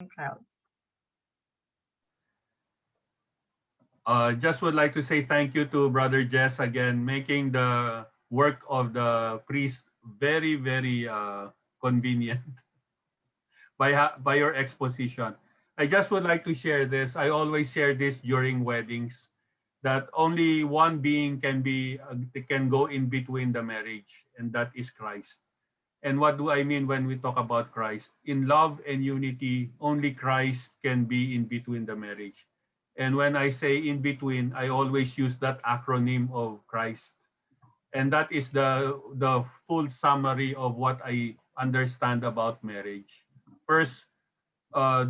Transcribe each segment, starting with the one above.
Cloud. Just would like to say thank you to Brother Jess again, making the work of the priest very, very convenient by your exposition. I just would like to share this. I always share this during weddings, that only one being can go in between the marriage, and that is Christ. And what do I mean when we talk about Christ? In love and unity, only Christ can be in between the marriage. And when I say in between, I always use that acronym of Christ. And that is the full summary of what I understand about marriage. First,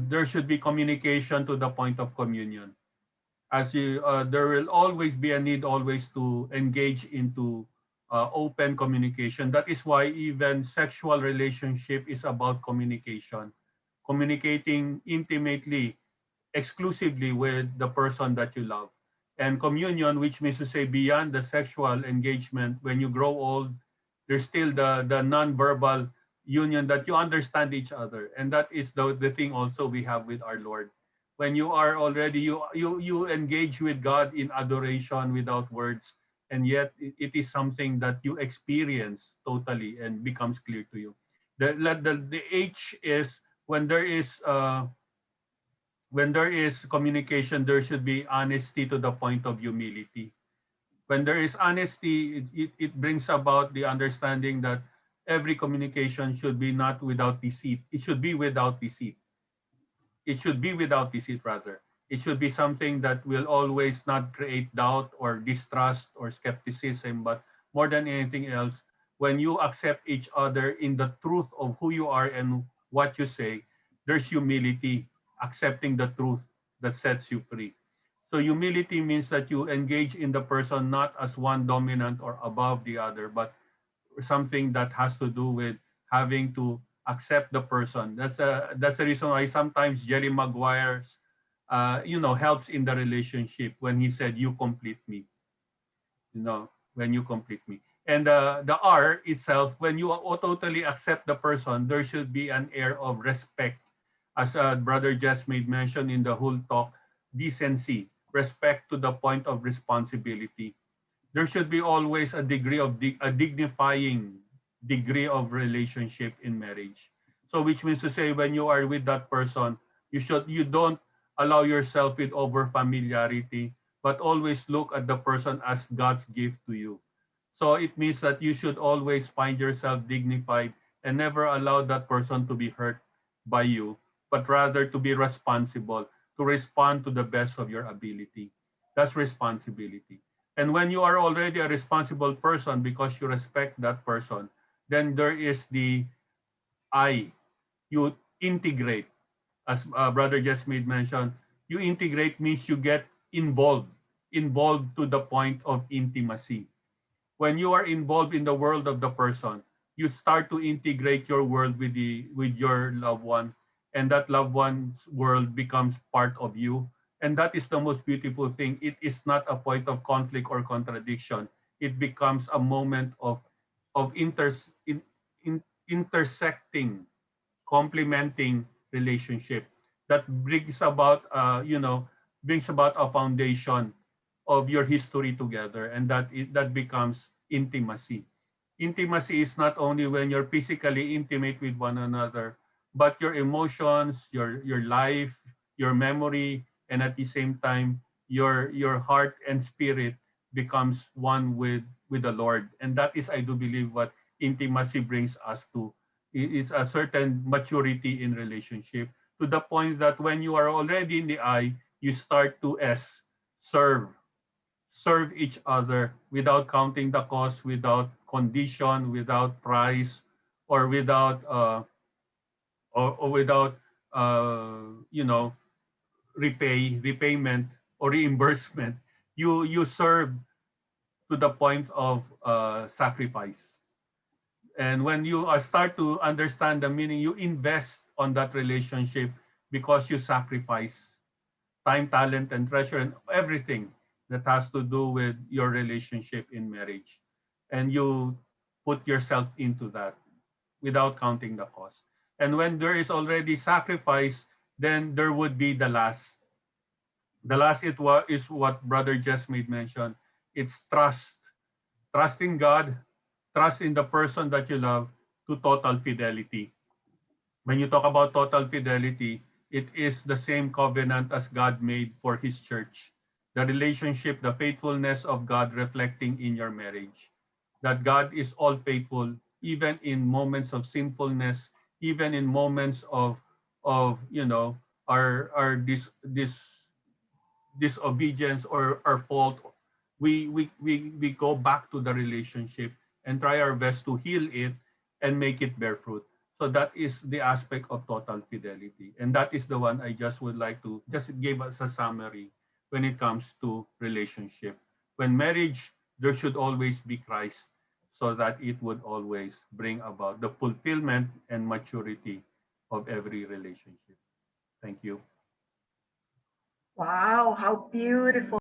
there should be communication to the point of communion. There will always be a need always to engage into open communication. That is why even sexual relationship is about communication, communicating intimately, exclusively with the person that you love. And communion, which means to say beyond the sexual engagement, when you grow old, there's still the non-verbal union that you understand each other. And that is the thing also we have with our Lord. When you are already, you engage with God in adoration without words, and yet it is something that you experience totally and becomes clear to you. The H is when there is communication, there should be honesty to the point of humility. When there is honesty, it brings about the understanding that every communication should be not without deceit. It should be without deceit. It should be without deceit, rather. It should be something that will always not create doubt or distrust or skepticism, but more than anything else, when you accept each other in the truth of who you are and what you say, there's humility, accepting the truth that sets you free. So humility means that you engage in the person not as one dominant or above the other, but something that has to do with having to accept the person. That's the reason why sometimes Jerry Maguire's helps in the relationship when he said, "You complete me." When you complete me. And the R itself, when you totally accept the person, there should be an air of respect, as Brother Jess made mention in the whole talk, decency, respect to the point of responsibility. There should be always a degree of a dignifying degree of relationship in marriage. So which means to say when you are with that person, you don't allow yourself with over familiarity, but always look at the person as God's gift to you. So it means that you should always find yourself dignified and never allow that person to be hurt by you, but rather to be responsible, to respond to the best of your ability. That's responsibility. And when you are already a responsible person because you respect that person, then there is the I. You integrate, as Brother just made mention. You integrate means you get involved to the point of intimacy. When you are involved in the world of the person, you start to integrate your world with your loved one, and that loved one's world becomes part of you. And that is the most beautiful thing. It is not a point of conflict or contradiction. It becomes a moment of intersecting, complementing relationship that brings about a foundation of your history together, and that becomes intimacy. Intimacy is not only when you're physically intimate with one another, but your emotions, your life, your memory, and at the same time your heart and spirit becomes one with the Lord. And that is, I do believe, what intimacy brings us to. It's a certain maturity in relationship, to the point that when you are already in the I, you start to serve serve each other without counting the cost, without condition, without price, or without repayment or reimbursement. You serve to the point of sacrifice. And when you start to understand the meaning, you invest on that relationship because you sacrifice time, talent, and treasure, and everything that has to do with your relationship in marriage. And you put yourself into that without counting the cost. And when there is already sacrifice, then there would be the last. The last is what Brother just made mention. It's trust. Trust in God, trust in the person that you love, to total fidelity. When you talk about total fidelity, it is the same covenant as God made for His church. The relationship, the faithfulness of God reflecting in your marriage. That God is all faithful, even in moments of sinfulness, even in moments of our disobedience or our fault. We go back to the relationship and try our best to heal it and make it bear fruit. So that is the aspect of total fidelity. And that is the one I just would like to just give us a summary when it comes to relationship. When marriage, there should always be Christ so that it would always bring about the fulfillment and maturity of every relationship. Thank you. Wow, how beautiful